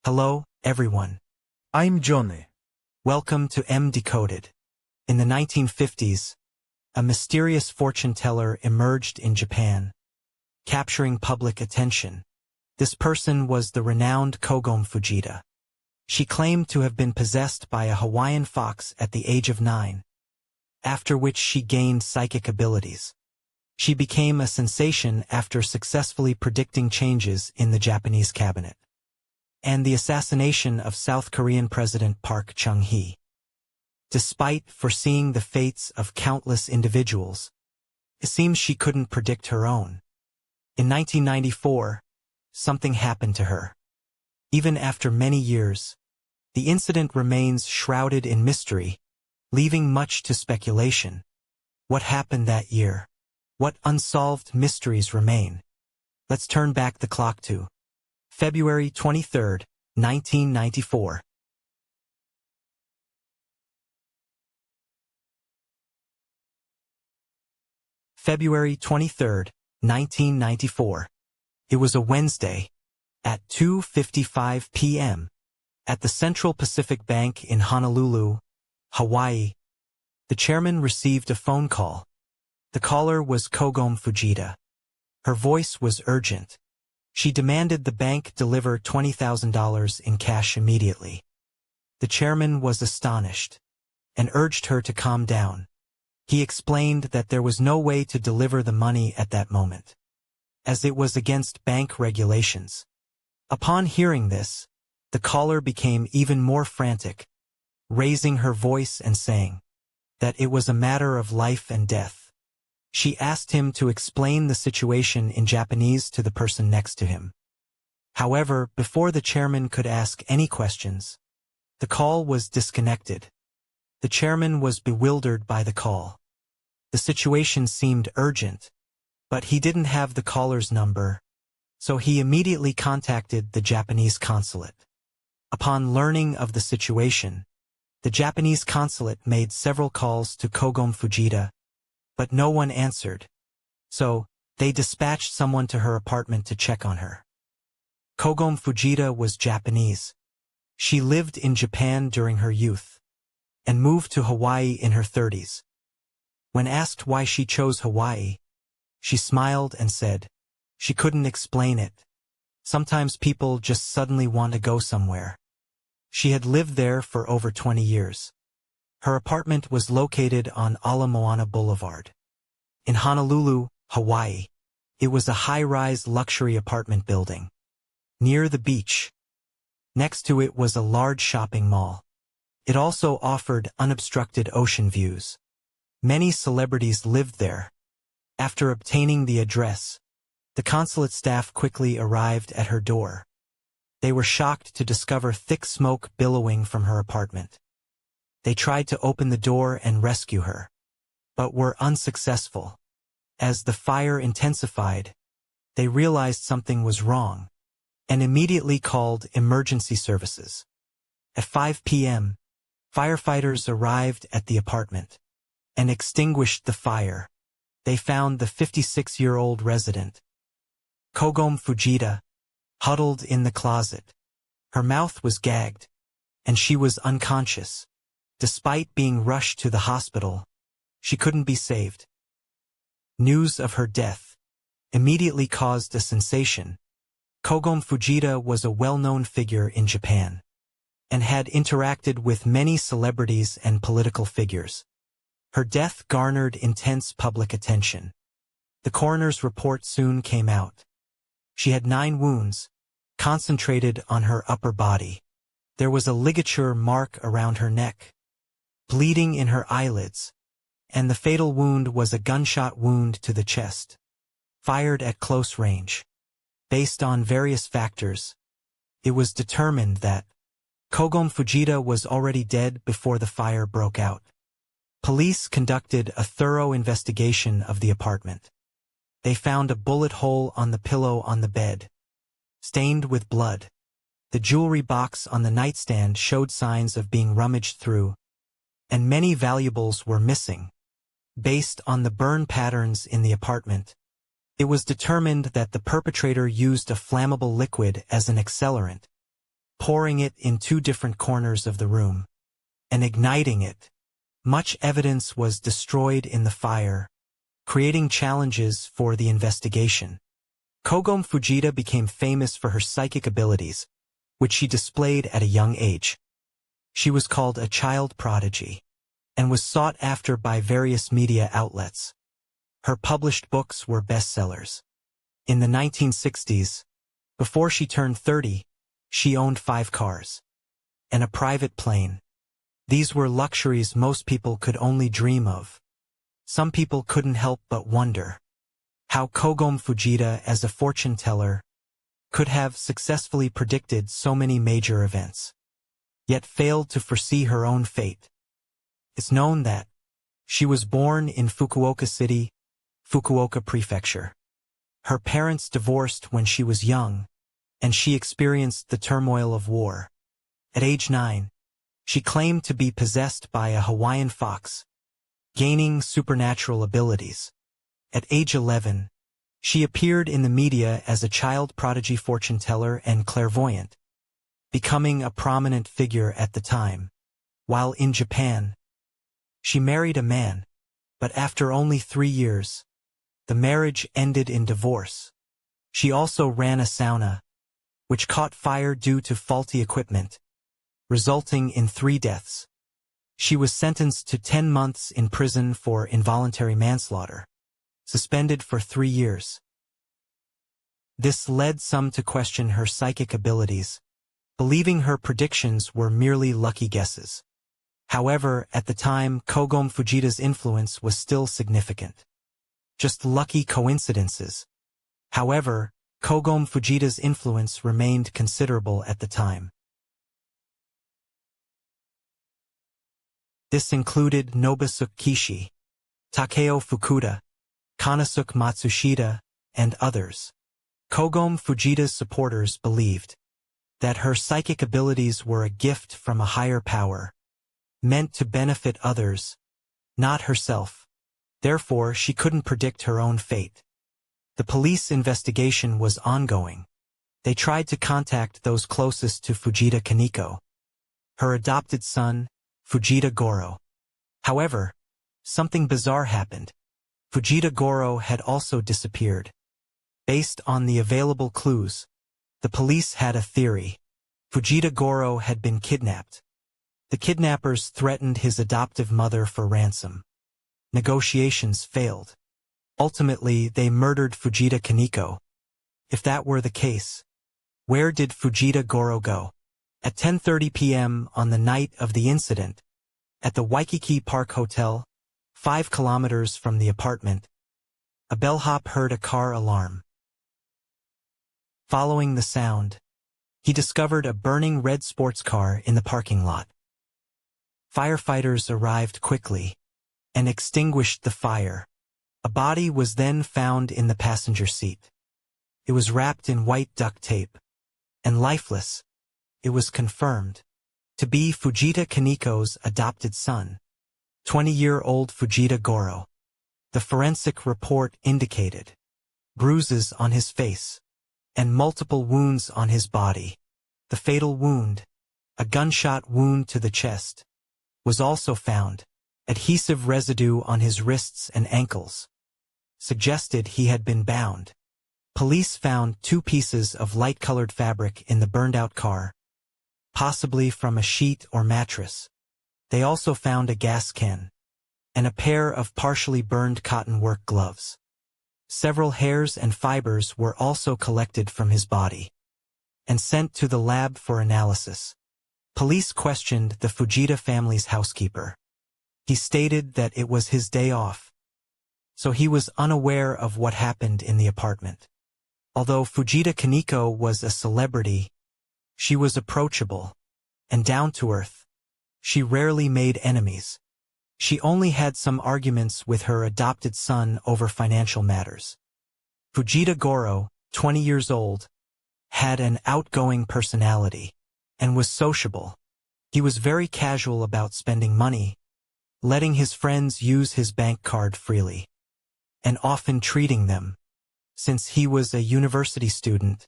Hello, everyone. I'm Johnny. Welcome to M Decoded. In the 1950s, a mysterious fortune teller emerged in Japan, capturing public attention. This person was the renowned Kogome Fujita. She claimed to have been possessed by a Hawaiian fox at the age of 9, after which she gained psychic abilities. She became a sensation after successfully predicting changes in the Japanese cabinet and the assassination of South Korean President Park Chung-hee. Despite foreseeing the fates of countless individuals, it seems she couldn't predict her own. In 1994, something happened to her. Even after many years, the incident remains shrouded in mystery, leaving much to speculation. What happened that year? What unsolved mysteries remain? Let's turn back the clock to February 23, 1994. February 23, 1994. It was a Wednesday, at 2:55 p.m., at the Central Pacific Bank in Honolulu, Hawaii. The chairman received a phone call. The caller was Kogome Fujita. Her voice was urgent. She demanded the bank deliver $20,000 in cash immediately. The chairman was astonished and urged her to calm down. He explained that there was no way to deliver the money at that moment, as it was against bank regulations. Upon hearing this, the caller became even more frantic, raising her voice and saying that it was a matter of life and death. She asked him to explain the situation in Japanese to the person next to him. However, before the chairman could ask any questions, the call was disconnected. The chairman was bewildered by the call. The situation seemed urgent, but he didn't have the caller's number, so he immediately contacted the Japanese consulate. Upon learning of the situation, the Japanese consulate made several calls to Kogome Fujita, but no one answered, so they dispatched someone to her apartment to check on her. Kogome Fujita was Japanese. She lived in Japan during her youth and moved to Hawaii in her 30s. When asked why she chose Hawaii, she smiled and said she couldn't explain it. Sometimes people just suddenly want to go somewhere. She had lived there for over 20 years. Her apartment was located on Ala Moana Boulevard in Honolulu, Hawaii. It was a high-rise luxury apartment building near the beach. Next to it was a large shopping mall. It also offered unobstructed ocean views. Many celebrities lived there. After obtaining the address, the consulate staff quickly arrived at her door. They were shocked to discover thick smoke billowing from her apartment. They tried to open the door and rescue her, but were unsuccessful. As the fire intensified, they realized something was wrong and immediately called emergency services. At 5 p.m., firefighters arrived at the apartment and extinguished the fire. They found the 56-year-old resident, Kogome Fujita, huddled in the closet. Her mouth was gagged, and she was unconscious. Despite being rushed to the hospital, she couldn't be saved. News of her death immediately caused a sensation. Kogome Fujita was a well-known figure in Japan and had interacted with many celebrities and political figures. Her death garnered intense public attention. The coroner's report soon came out. She had 9 wounds, concentrated on her upper body. There was a ligature mark around her neck, bleeding in her eyelids, and the fatal wound was a gunshot wound to the chest, fired at close range. Based on various factors, it was determined that Kogome Fujita was already dead before the fire broke out. Police conducted a thorough investigation of the apartment. They found a bullet hole on the pillow on the bed, stained with blood. The jewelry box on the nightstand showed signs of being rummaged through, and many valuables were missing. Based on the burn patterns in the apartment, it was determined that the perpetrator used a flammable liquid as an accelerant. pouring it in two different corners of the room, and igniting it. Much evidence was destroyed in the fire, creating challenges for the investigation. Kogome Fujita became famous for her psychic abilities, which she displayed at a young age. She was called a child prodigy, and was sought after by various media outlets. Her published books were bestsellers. In the 1960s, before she turned 30, she owned 5 cars and a private plane. These were luxuries most people could only dream of. Some people couldn't help but wonder how Kogome Fujita, as a fortune teller, could have successfully predicted so many major events, yet failed to foresee her own fate. It's known that she was born in Fukuoka City, Fukuoka Prefecture. Her parents divorced when she was young, and she experienced the turmoil of war. At age 9, she claimed to be possessed by a Hawaiian fox, gaining supernatural abilities. At age 11, she appeared in the media as a child prodigy fortune teller and clairvoyant, becoming a prominent figure at the time. While in Japan, she married a man, but after only 3 years, the marriage ended in divorce. She also ran a sauna, which caught fire due to faulty equipment, resulting in 3 deaths. She was sentenced to 10 months in prison for involuntary manslaughter, suspended for 3 years. This led some to question her psychic abilities, believing her predictions were merely lucky guesses. However, at the time, Kogome Fujita's influence was still significant. Just lucky coincidences. However, Kogome Fujita's influence remained considerable at the time. This included Nobisuke Kishi, Takeo Fukuda, Konosuke Matsushita, and others. Kogome Fujita's supporters believed that her psychic abilities were a gift from a higher power, meant to benefit others, not herself. Therefore, she couldn't predict her own fate. The police investigation was ongoing. They tried to contact those closest to Fujita Kaneko, her adopted son, Fujita Goro. However, something bizarre happened. Fujita Goro had also disappeared. Based on the available clues, the police had a theory. Fujita Goro had been kidnapped. The kidnappers threatened his adoptive mother for ransom. Negotiations failed. Ultimately, they murdered Fujita Kaneko. If that were the case, where did Fujita Goro go? At 10:30 p.m. on the night of the incident, at the Waikiki Park Hotel, 5 kilometers from the apartment, a bellhop heard a car alarm. Following the sound, he discovered a burning red sports car in the parking lot. Firefighters arrived quickly and extinguished the fire. A body was then found in the passenger seat. It was wrapped in white duct tape and lifeless. It was confirmed to be Fujita Kaneko's adopted son, 20-year-old Fujita Goro. The forensic report indicated bruises on his face and multiple wounds on his body. The fatal wound, a gunshot wound to the chest, was also found. Adhesive residue on his wrists and ankles suggested he had been bound. Police found 2 pieces of light-colored fabric in the burned-out car, possibly from a sheet or mattress. They also found a gas can and a pair of partially burned cotton work gloves. Several hairs and fibers were also collected from his body and sent to the lab for analysis. Police questioned the Fujita family's housekeeper. He stated that it was his day off, so he was unaware of what happened in the apartment. Although Fujita Kaneko was a celebrity, she was approachable and down-to-earth. She rarely made enemies. She only had some arguments with her adopted son over financial matters. Fujita Goro, 20 years old, had an outgoing personality and was sociable. He was very casual about spending money, letting his friends use his bank card freely, and often treating them. Since he was a university student,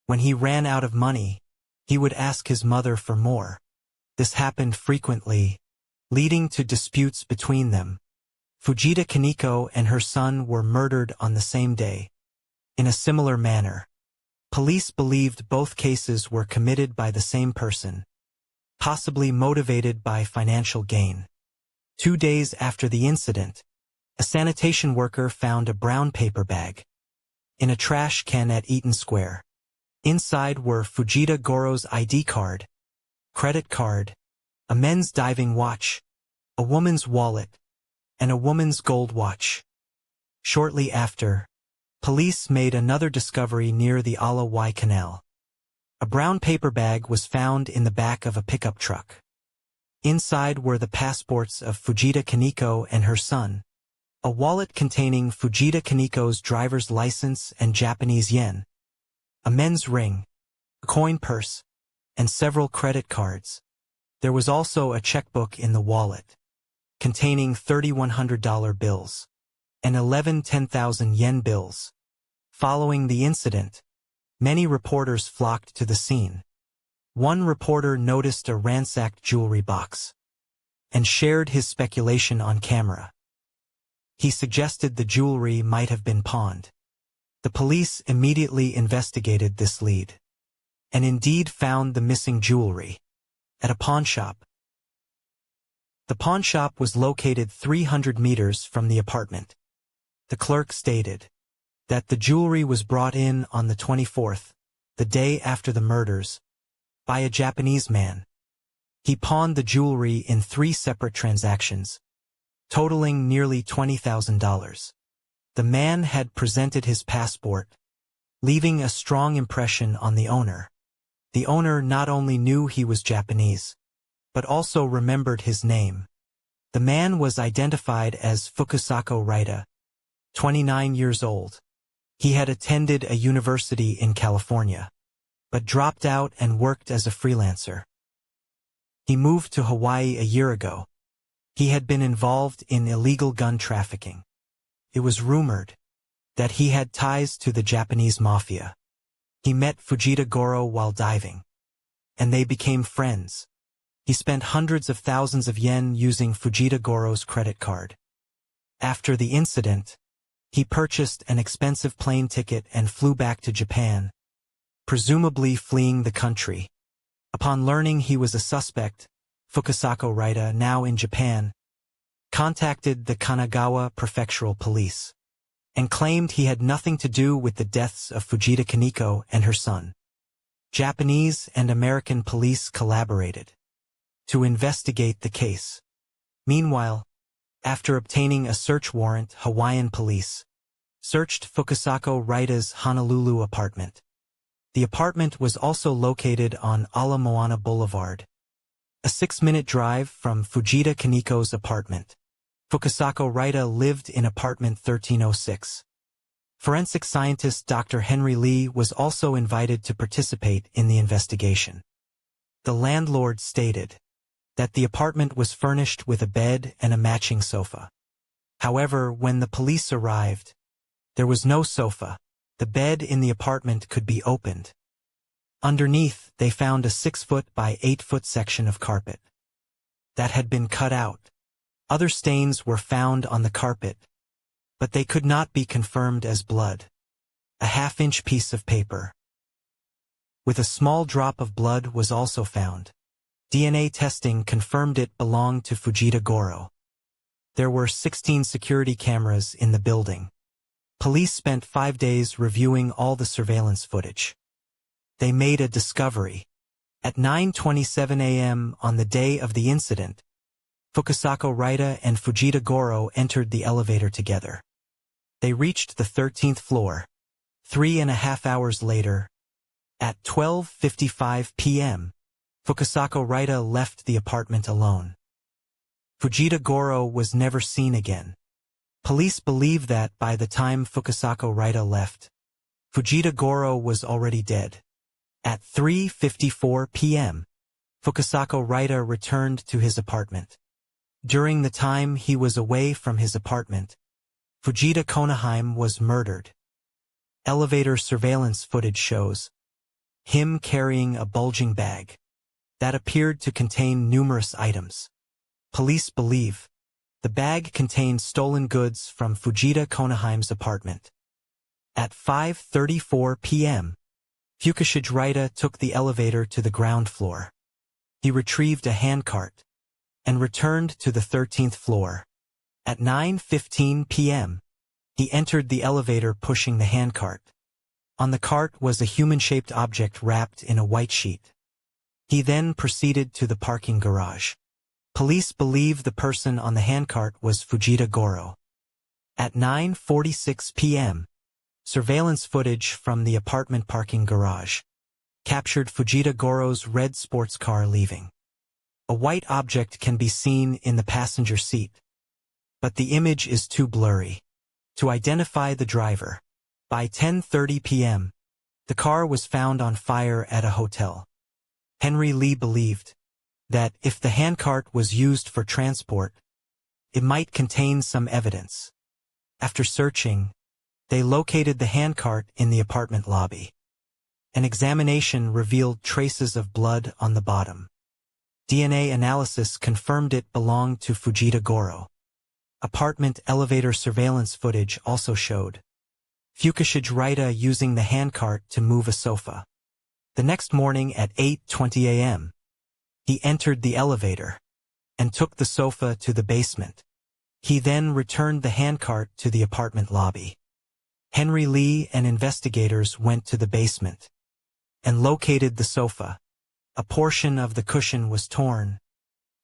when he ran out of money, He would ask his mother for more. This happened frequently, leading to disputes between them. Fujita Kaneko and her son were murdered on the same day. In a similar manner, police believed both cases were committed by the same person, possibly motivated by financial gain. 2 days after the incident, a sanitation worker found a brown paper bag in a trash can at Eaton Square. Inside were Fujita Goro's ID card, credit card, a men's diving watch, a woman's wallet, and a woman's gold watch. Shortly after, police made another discovery near the Ala Y Canal. A brown paper bag was found in the back of a pickup truck. Inside were the passports of Fujita Kaneko and her son, a wallet containing Fujita Kaneko's driver's license and Japanese yen, a men's ring, a coin purse, and several credit cards. There was also a checkbook in the wallet, containing $3,100 bills and 11 10,000 yen bills. Following the incident, many reporters flocked to the scene. One reporter noticed a ransacked jewelry box and shared his speculation on camera. He suggested the jewelry might have been pawned. The police immediately investigated this lead, and indeed found the missing jewelry at a pawn shop. The pawn shop was located 300 meters from the apartment. The clerk stated that the jewelry was brought in on the 24th, the day after the murders, by a Japanese man. He pawned the jewelry in 3 separate transactions, totaling nearly $20,000. The man had presented his passport, leaving a strong impression on the owner. The owner not only knew he was Japanese, but also remembered his name. The man was identified as Fukusako Raita, 29 years old. He had attended a university in California, but dropped out and worked as a freelancer. He moved to Hawaii a year ago. He had been involved in illegal gun trafficking. It was rumored that he had ties to the Japanese mafia. He met Fujita Goro while diving, and they became friends. He spent hundreds of thousands of yen using Fujita Goro's credit card. After the incident, he purchased an expensive plane ticket and flew back to Japan, presumably fleeing the country. Upon learning he was a suspect, Fukusako Raita, now in Japan, contacted the Kanagawa Prefectural Police and claimed he had nothing to do with the deaths of Fujita Kaneko and her son. Japanese and American police collaborated to investigate the case. Meanwhile, after obtaining a search warrant, Hawaiian police searched Fukusako Raita's Honolulu apartment. The apartment was also located on Ala Moana Boulevard, a 6-minute drive from Fujita Kaneko's apartment. Fukusako Raita lived in apartment 1306. Forensic scientist Dr. Henry Lee was also invited to participate in the investigation. The landlord stated that the apartment was furnished with a bed and a matching sofa. However, when the police arrived, there was no sofa. The bed in the apartment could be opened. Underneath, they found a 6-foot by 8-foot section of carpet that had been cut out. Other stains were found on the carpet, but they could not be confirmed as blood. A 1/2-inch piece of paper with a small drop of blood was also found. DNA testing confirmed it belonged to Fujita Goro. There were 16 security cameras in the building. Police spent 5 days reviewing all the surveillance footage. They made a discovery. At 9:27 a.m. on the day of the incident, Fukusako Raita and Fujita Goro entered the elevator together. They reached the 13th floor. 3.5 hours later, at 12:55 p.m., Fukusako Raita left the apartment alone. Fujita Goro was never seen again. Police believe that by the time Fukusako Raita left, Fujita Goro was already dead. At 3:54 p.m., Fukusako Raita returned to his apartment. During the time he was away from his apartment, Fujita Konohime was murdered. Elevator surveillance footage shows him carrying a bulging bag that appeared to contain numerous items. Police believe the bag contained stolen goods from Fujita Konohame's apartment. At 5:34 p.m., Fujita took the elevator to the ground floor. He retrieved a handcart and returned to the 13th floor. At 9:15 p.m., he entered the elevator pushing the handcart. On the cart was a human-shaped object wrapped in a white sheet. He then proceeded to the parking garage. Police believe the person on the handcart was Fujita Goro. At 9:46 p.m., surveillance footage from the apartment parking garage captured Fujita Goro's red sports car leaving. A white object can be seen in the passenger seat, but the image is too blurry to identify the driver. By 10:30 p.m., the car was found on fire at a hotel. Henry Lee believed that if the handcart was used for transport, it might contain some evidence. After searching, they located the handcart in the apartment lobby. An examination revealed traces of blood on the bottom. DNA analysis confirmed it belonged to Fujita Goro. Apartment elevator surveillance footage also showed Fujita using the handcart to move a sofa. The next morning at 8:20 a.m., he entered the elevator and took the sofa to the basement. He then returned the handcart to the apartment lobby. Henry Lee and investigators went to the basement and located the sofa. A portion of the cushion was torn,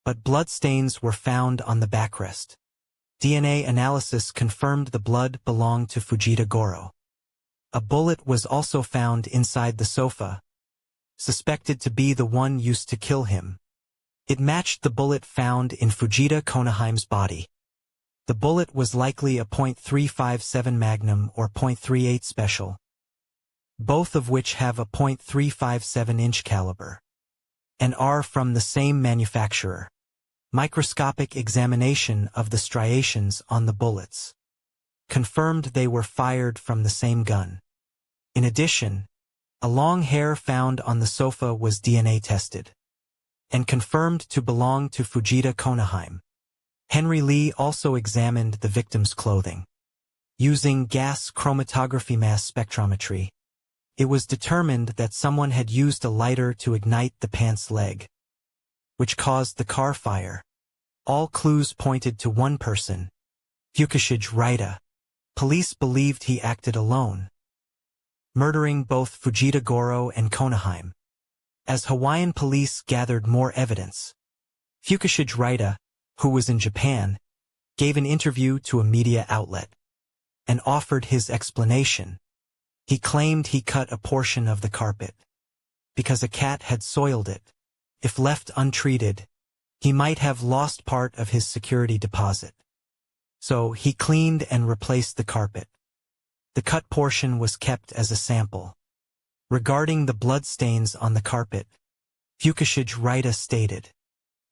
but bloodstains were found on the backrest. DNA analysis confirmed the blood belonged to Fujita Goro. A bullet was also found inside the sofa, suspected to be the one used to kill him. It matched the bullet found in Fujita Konohame's body. The bullet was likely a .357 Magnum or .38 Special, both of which have a .357-inch caliber, and are from the same manufacturer. Microscopic examination of the striations on the bullets confirmed they were fired from the same gun. In addition, a long hair found on the sofa was DNA tested and confirmed to belong to Fujita Konohame. Henry Lee also examined the victim's clothing. Using gas chromatography mass spectrometry, it was determined that someone had used a lighter to ignite the pants leg, which caused the car fire. All clues pointed to one person, Fujita. Police believed he acted alone, murdering both Fujita Goro and Konohame. As Hawaiian police gathered more evidence, Fujita, who was in Japan, gave an interview to a media outlet and offered his explanation. He claimed he cut a portion of the carpet because a cat had soiled it. If left untreated, he might have lost part of his security deposit. So he cleaned and replaced the carpet. The cut portion was kept as a sample. Regarding the bloodstains on the carpet, Fujita stated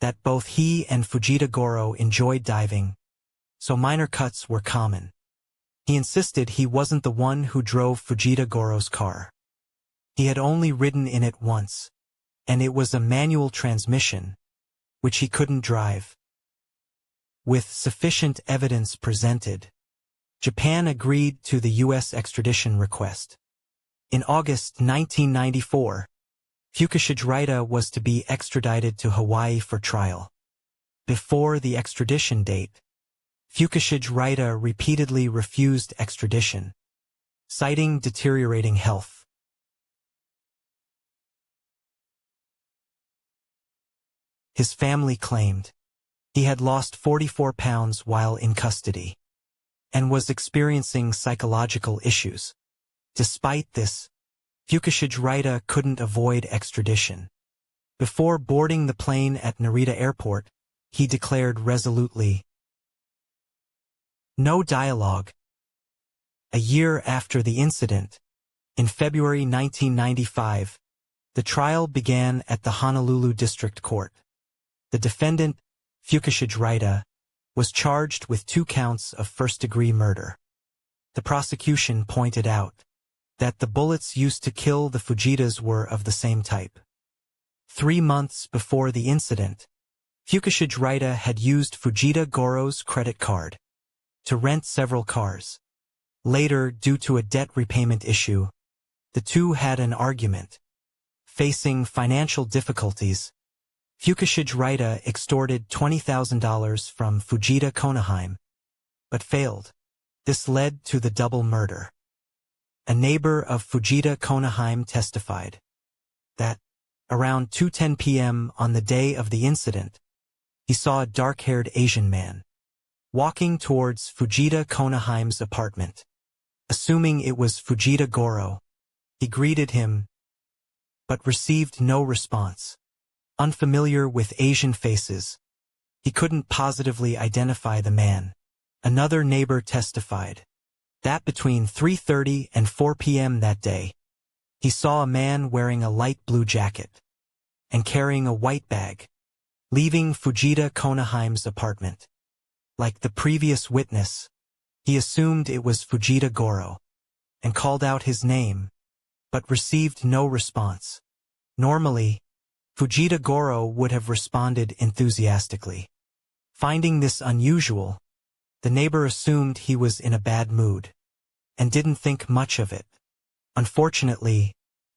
that both he and Fujita Goro enjoyed diving, so minor cuts were common. He insisted he wasn't the one who drove Fujita Goro's car. He had only ridden in it once, and it was a manual transmission, which he couldn't drive. With sufficient evidence presented, Japan agreed to the U.S. extradition request. In August 1994, Fujita was to be extradited to Hawaii for trial. Before the extradition date, Fujita repeatedly refused extradition, citing deteriorating health. His family claimed he had lost 44 pounds while in custody and was experiencing psychological issues. Despite this, Fujita couldn't avoid extradition. Before boarding the plane at Narita Airport, he declared resolutely, "No dialogue." A year after the incident, in February 1995, the trial began at the Honolulu District Court. The defendant, Fujita, was charged with 2 counts of first-degree murder. The prosecution pointed out that the bullets used to kill the Fujitas were of the same type. 3 months before the incident, Fukushida had used Fujita Goro's credit card to rent several cars. Later, due to a debt repayment issue, the two had an argument. Facing financial difficulties, Fukushida extorted $20,000 from Fujita Konohime, but failed. This led to the double murder. A neighbor of Fujita Konohime testified that, around 2:10 p.m. on the day of the incident, he saw a dark-haired Asian man walking towards Fujita Konohime's apartment. Assuming it was Fujita Goro, he greeted him, but received no response. Unfamiliar with Asian faces, he couldn't positively identify the man. Another neighbor testified that between 3:30 and 4 p.m. that day, he saw a man wearing a light blue jacket and carrying a white bag, leaving Fujita Konohime's apartment. Like the previous witness, he assumed it was Fujita Goro and called out his name, but received no response. Normally, Fujita Goro would have responded enthusiastically. Finding this unusual, the neighbor assumed he was in a bad mood and didn't think much of it. Unfortunately,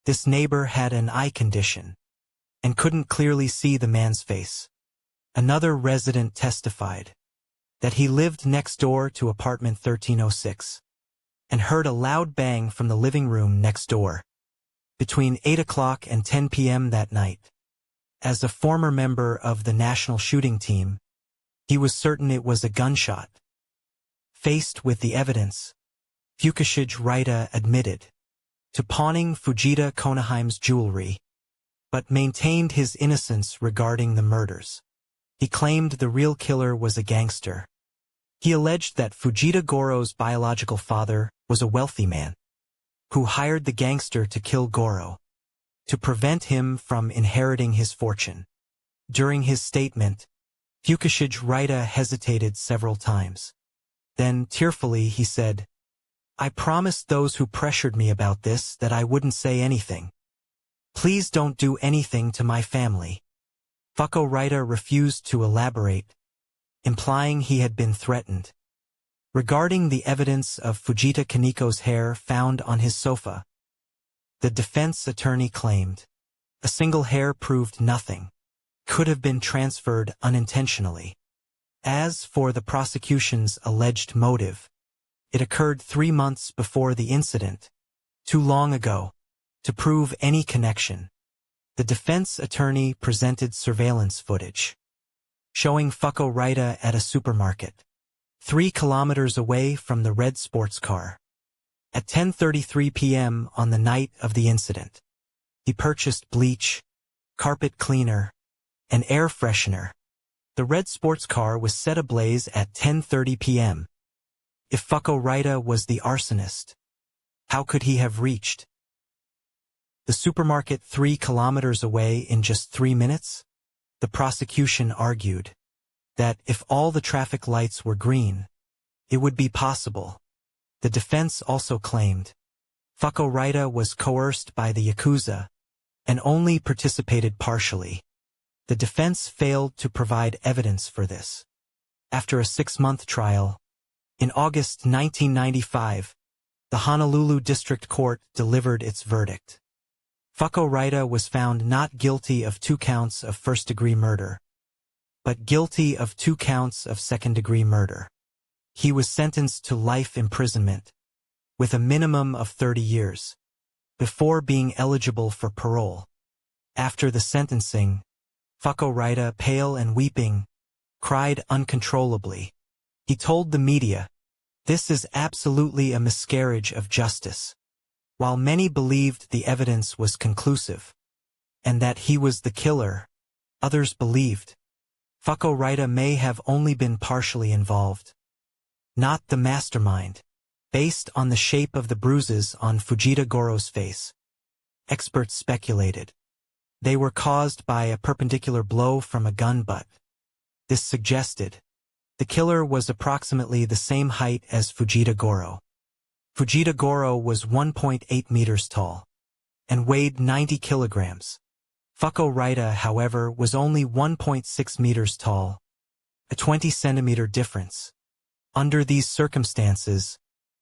this neighbor had an eye condition and couldn't clearly see the man's face. Another resident testified that he lived next door to apartment 1306 and heard a loud bang from the living room next door between 8 o'clock and 10 p.m. that night. As a former member of the national shooting team, he was certain it was a gunshot. Faced with the evidence, Fukushida admitted to pawning Fujita Konohime's jewelry, but maintained his innocence regarding the murders. He claimed the real killer was a gangster. He alleged that Fujita Goro's biological father was a wealthy man who hired the gangster to kill Goro to prevent him from inheriting his fortune. During his statement, Fukushida hesitated several times. Then, tearfully, he said, "I promised those who pressured me about this that I wouldn't say anything. Please don't do anything to my family." Fukushida refused to elaborate, implying he had been threatened. Regarding the evidence of Fujita Kaniko's hair found on his sofa, the defense attorney claimed a single hair proved nothing, could have been transferred unintentionally. As for the prosecution's alleged motive, it occurred 3 months before the incident, too long ago to prove any connection. The defense attorney presented surveillance footage showing Fukushida at a supermarket 3 kilometers away from the red sports car. At 10:33 p.m. on the night of the incident, he purchased bleach, carpet cleaner, and air freshener. The red sports car was set ablaze at 10:30 p.m. If Fukushida was the arsonist, how could he have reached the supermarket 3 kilometers away in just 3 minutes? The prosecution argued that if all the traffic lights were green, it would be possible. The defense also claimed Fukushida was coerced by the Yakuza and only participated partially. The defense failed to provide evidence for this. After a 6-month trial, in August 1995, the Honolulu District Court delivered its verdict. Fukushida was found not guilty of 2 counts of first-degree murder, but guilty of 2 counts of second-degree murder. He was sentenced to life imprisonment, with a minimum of 30 years, before being eligible for parole. After the sentencing, Fukushida, pale and weeping, cried uncontrollably. He told the media, "This is absolutely a miscarriage of justice." While many believed the evidence was conclusive, and that he was the killer, others believed Fukushida may have only been partially involved, not the mastermind. Based on the shape of the bruises on Fujita Goro's face, experts speculated they were caused by a perpendicular blow from a gun butt. This suggested the killer was approximately the same height as Fujita Goro. Fujita Goro was 1.8 meters tall and weighed 90 kilograms. Fuko Raita, however, was only 1.6 meters tall, a 20-centimeter difference. Under these circumstances,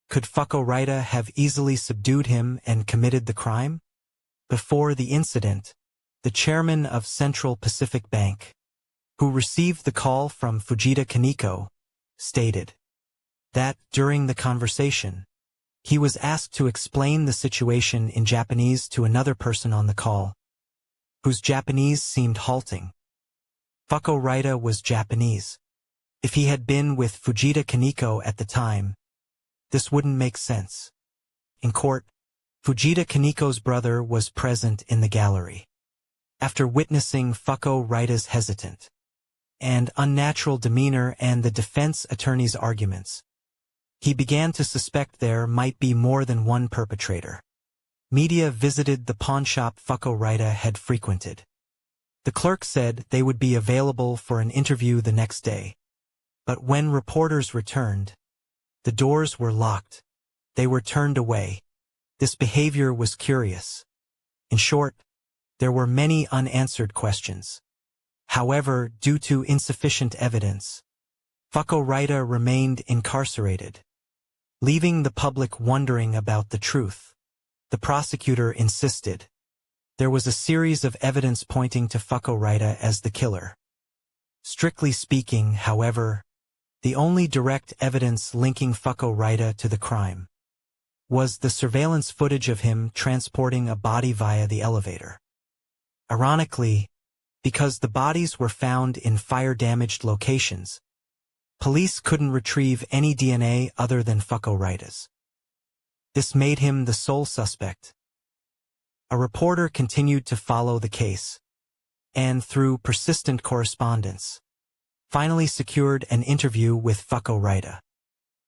could Fuko Raita have easily subdued him and committed the crime? Before the incident, the chairman of Central Pacific Bank, who received the call from Fujita Kaneko, stated that, during the conversation, he was asked to explain the situation in Japanese to another person on the call, whose Japanese seemed halting. Fuko Raita was Japanese. If he had been with Fujita Kaneko at the time, this wouldn't make sense. In court, Fujita Kaneko's brother was present in the gallery. After witnessing Fuko Raita's hesitant and unnatural demeanor and the defense attorney's arguments, he began to suspect there might be more than one perpetrator. Media visited the pawnshop Fuko Raita had frequented. The clerk said they would be available for an interview the next day. But when reporters returned, the doors were locked. They were turned away. This behavior was curious. In short, there were many unanswered questions. However, due to insufficient evidence, Fuko Raita remained incarcerated, leaving the public wondering about the truth. The prosecutor insisted there was a series of evidence pointing to Fuko Raita as the killer. Strictly speaking, however, the only direct evidence linking Fuko Raita to the crime was the surveillance footage of him transporting a body via the elevator. Ironically, because the bodies were found in fire-damaged locations, police couldn't retrieve any DNA other than Fuko Raita's. This made him the sole suspect. A reporter continued to follow the case, and through persistent correspondence, finally secured an interview with Fuko Raita.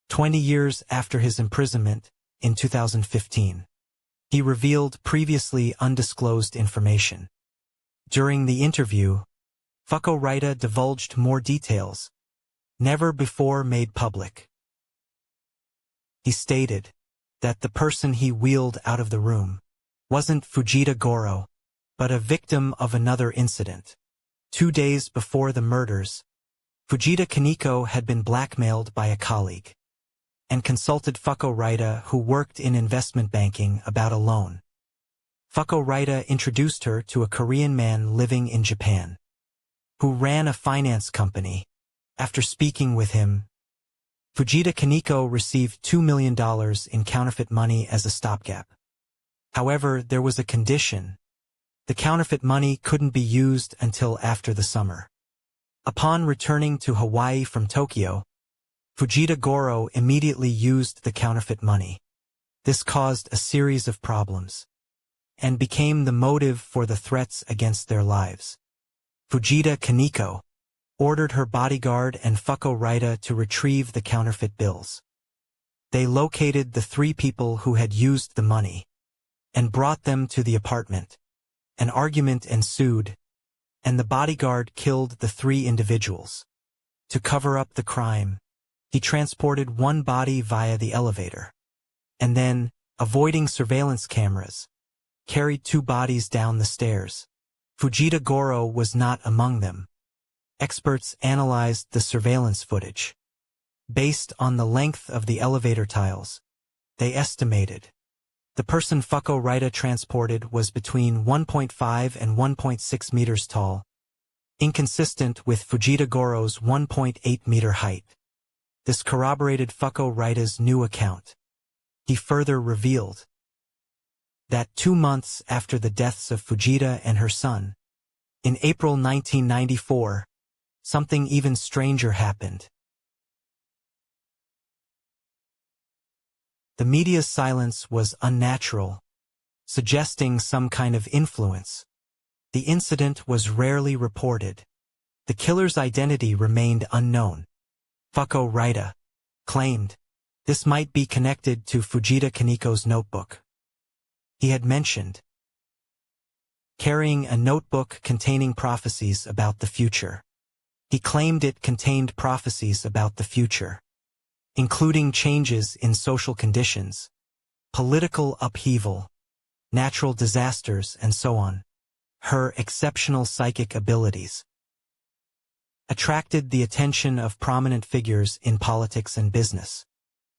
20 years after his imprisonment, in 2015, he revealed previously undisclosed information. During the interview, Fuko Raita divulged more details, never before made public. He stated that the person he wheeled out of the room wasn't Fujita Goro, but a victim of another incident. 2 days before the murders, Fujita Kaneko had been blackmailed by a colleague and consulted Fuko Raita, who worked in investment banking, about a loan. Fuko Raita introduced her to a Korean man living in Japan, who ran a finance company. After speaking with him, Fujita Kaneko received $2 million in counterfeit money as a stopgap. However, there was a condition. The counterfeit money couldn't be used until after the summer. Upon returning to Hawaii from Tokyo, Fujita Goro immediately used the counterfeit money. This caused a series of problems and became the motive for the threats against their lives. Fujita Kaneko ordered her bodyguard and Fuko Raita to retrieve the counterfeit bills. They located the 3 people who had used the money and brought them to the apartment. An argument ensued, and the bodyguard killed the 3 individuals. To cover up the crime, he transported one body via the elevator, and then, avoiding surveillance cameras, carried 2 bodies down the stairs. Fujita Goro was not among them. Experts analyzed the surveillance footage. Based on the length of the elevator tiles, they estimated the person Fuko Raita transported was between 1.5 and 1.6 meters tall, inconsistent with Fujita Goro's 1.8-meter height. This corroborated Fuko Raita's new account. He further revealed that 2 months after the deaths of Fujita and her son, in April 1994, something even stranger happened. The media's silence was unnatural, suggesting some kind of influence. The incident was rarely reported. The killer's identity remained unknown. Fuko Raita claimed this might be connected to Fujita Kaneko's notebook. He had mentioned carrying a notebook containing prophecies about the future. He claimed it contained prophecies about the future, including changes in social conditions, political upheaval, natural disasters, and so on. Her exceptional psychic abilities attracted the attention of prominent figures in politics and business.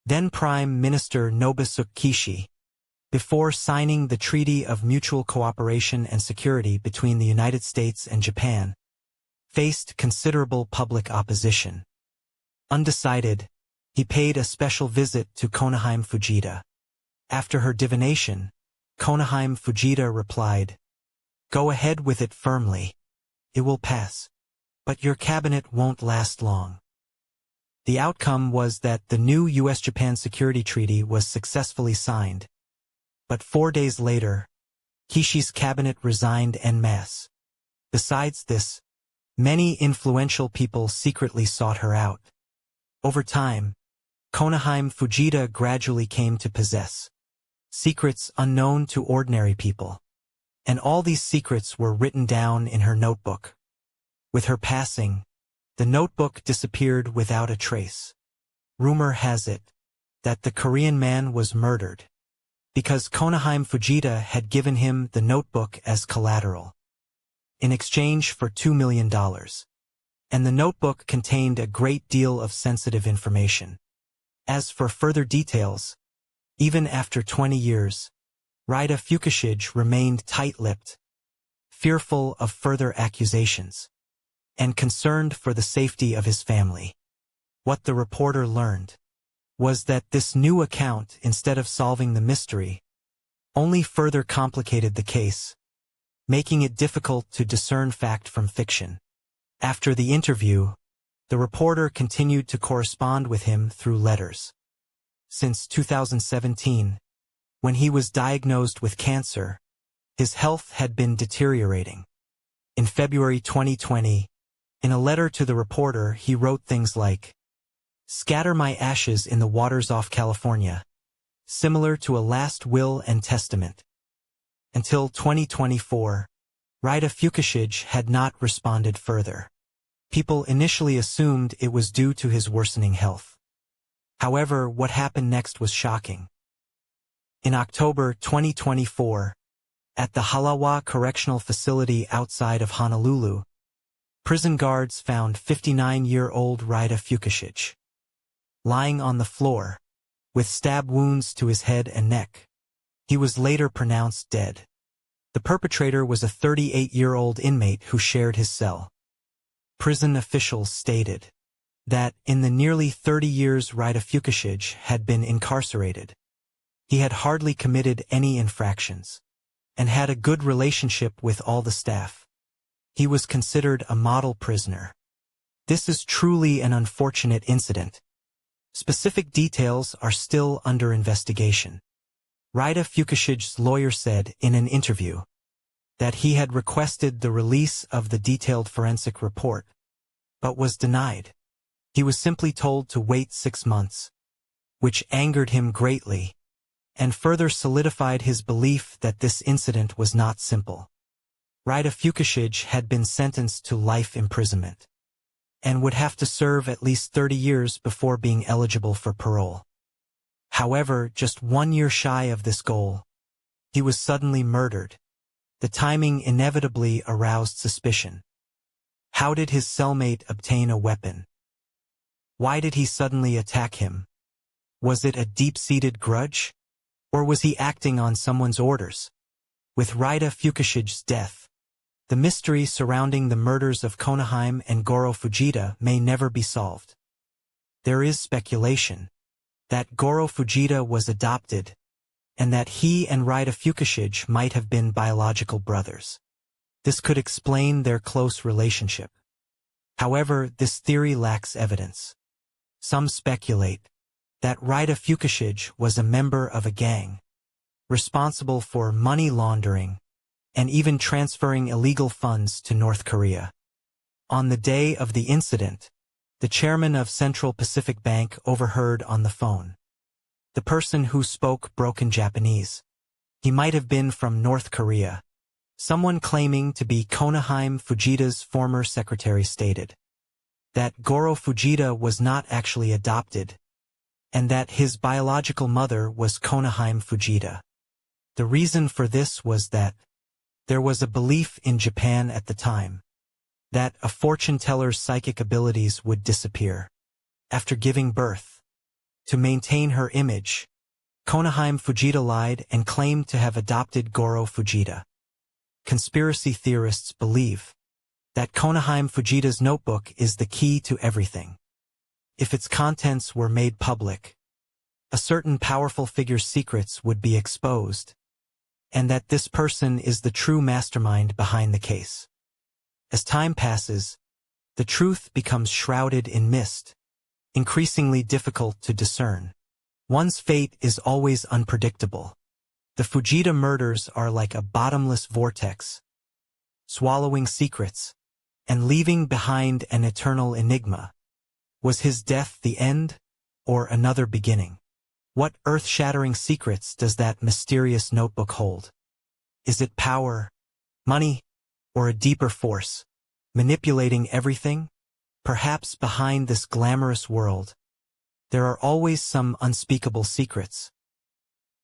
Then Prime Minister Nobisuke Kishi, before signing the Treaty of Mutual Cooperation and Security between the United States and Japan, faced considerable public opposition. Undecided, he paid a special visit to Kogome Fujita. After her divination, Kogome Fujita replied, "Go ahead with it firmly. It will pass. But your cabinet won't last long." The outcome was that the new U.S.-Japan Security Treaty was successfully signed. But 4 days later, Kishi's cabinet resigned en masse. Besides this, many influential people secretly sought her out. Over time, Kogome Fujita gradually came to possess secrets unknown to ordinary people. And all these secrets were written down in her notebook. With her passing, the notebook disappeared without a trace. Rumor has it that the Korean man was murdered because Kogome Fujita had given him the notebook as collateral in exchange for $2 million. And the notebook contained a great deal of sensitive information. As for further details, even after 20 years, Rida Fukushige remained tight-lipped, fearful of further accusations, and concerned for the safety of his family. What the reporter learned was that this new account, instead of solving the mystery, only further complicated the case, making it difficult to discern fact from fiction. After the interview, the reporter continued to correspond with him through letters. Since 2017, when he was diagnosed with cancer, his health had been deteriorating. In February 2020, in a letter to the reporter, he wrote things like, "Scatter my ashes in the waters off California," similar to a last will and testament. Until 2024, Rida Fukushige had not responded further. People initially assumed it was due to his worsening health. However, what happened next was shocking. In October 2024, at the Halawa Correctional Facility outside of Honolulu, prison guards found 59-year-old Rida Fukushige lying on the floor, with stab wounds to his head and neck. He was later pronounced dead. The perpetrator was a 38-year-old inmate who shared his cell. Prison officials stated that in the nearly 30 years Rida Fukushige had been incarcerated, he had hardly committed any infractions, and had a good relationship with all the staff. He was considered a model prisoner. This is truly an unfortunate incident. Specific details are still under investigation. Rida Fukushige's lawyer said in an interview that he had requested the release of the detailed forensic report, but was denied. He was simply told to wait 6 months, which angered him greatly, and further solidified his belief that this incident was not simple. Rida Fukushige had been sentenced to life imprisonment, and would have to serve at least 30 years before being eligible for parole. However, just 1 year shy of this goal, he was suddenly murdered. The timing inevitably aroused suspicion. How did his cellmate obtain a weapon? Why did he suddenly attack him? Was it a deep-seated grudge? Or was he acting on someone's orders? With Rida Fukushige's death, the mystery surrounding the murders of Kogome and Goro Fujita may never be solved. There is speculation that Goro Fujita was adopted, and that he and Rida Fukushige might have been biological brothers. This could explain their close relationship. However, this theory lacks evidence. Some speculate that Rida Fukushige was a member of a gang, responsible for money laundering and even transferring illegal funds to North Korea. On the day of the incident, the chairman of Central Pacific Bank overheard on the phone. The person who spoke broken Japanese. He might have been from North Korea. Someone claiming to be Kogome Fujita's former secretary stated that Goro Fujita was not actually adopted, and that his biological mother was Kogome Fujita. The reason for this was that there was a belief in Japan at the time that a fortune-teller's psychic abilities would disappear after giving birth. To maintain her image, Kogome Fujita lied and claimed to have adopted Goro Fujita. Conspiracy theorists believe that Kogome Fujita's notebook is the key to everything. If its contents were made public, a certain powerful figure's secrets would be exposed, and that this person is the true mastermind behind the case. As time passes, the truth becomes shrouded in mist, increasingly difficult to discern. One's fate is always unpredictable. The Fujita murders are like a bottomless vortex, swallowing secrets and leaving behind an eternal enigma. Was his death the end, or another beginning? What earth-shattering secrets does that mysterious notebook hold? Is it power, money, or a deeper force, manipulating everything? Perhaps behind this glamorous world, there are always some unspeakable secrets,